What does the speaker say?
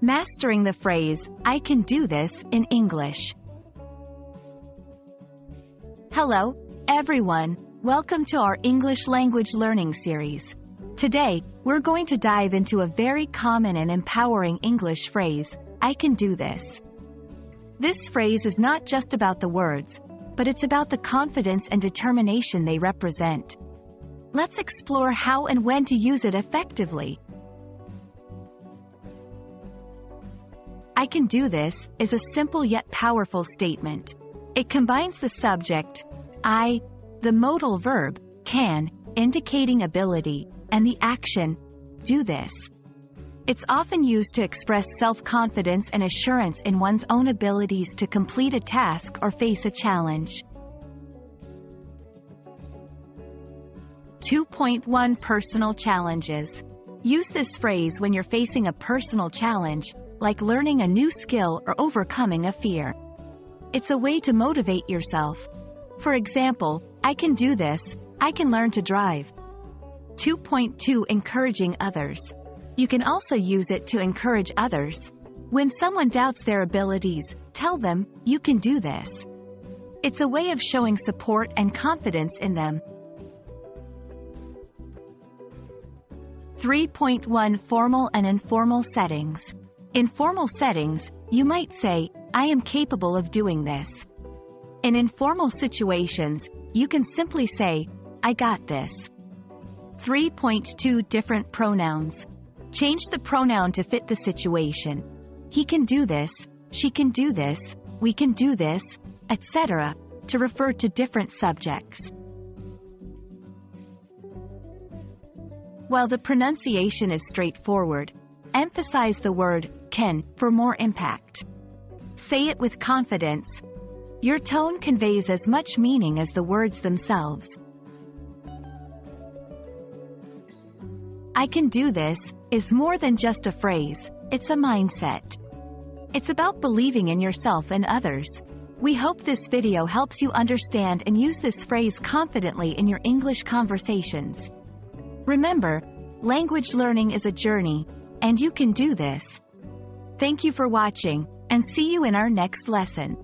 Mastering the phrase, I can do this, in English. Hello, everyone. Welcome to our English language learning series. Today, we're going to dive into a very common and empowering English phrase, I can do this. This phrase is not just about the words, but it's about the confidence and determination they represent. Let's explore how and when to use it effectively. I can do this is a simple yet powerful statement. It combines the subject, I, the modal verb, can, indicating ability, and the action, do this. It's often used to express self-confidence and assurance in one's own abilities to complete a task or face a challenge. 2.1 Personal challenges. Use this phrase when you're facing a personal challenge, like learning a new skill or overcoming a fear. It's a way to motivate yourself. For example, I can do this, I can learn to drive. 2.2 Encouraging others. You can also use it to encourage others. When someone doubts their abilities, tell them, you can do this. It's a way of showing support and confidence in them. 3.1 Formal and informal settings. In formal settings, you might say, I am capable of doing this. In informal situations, you can simply say, I got this. 3.2 Different pronouns. Change the pronoun to fit the situation. He can do this, she can do this, we can do this, etc., to refer to different subjects. While the pronunciation is straightforward, emphasize the word can for more impact. Say it with confidence. Your tone conveys as much meaning as the words themselves. I can do this is more than just a phrase, it's a mindset. It's about believing in yourself and others. We hope this video helps you understand and use this phrase confidently in your English conversations. Remember, language learning is a journey, and you can do this. Thank you for watching, and see you in our next lesson.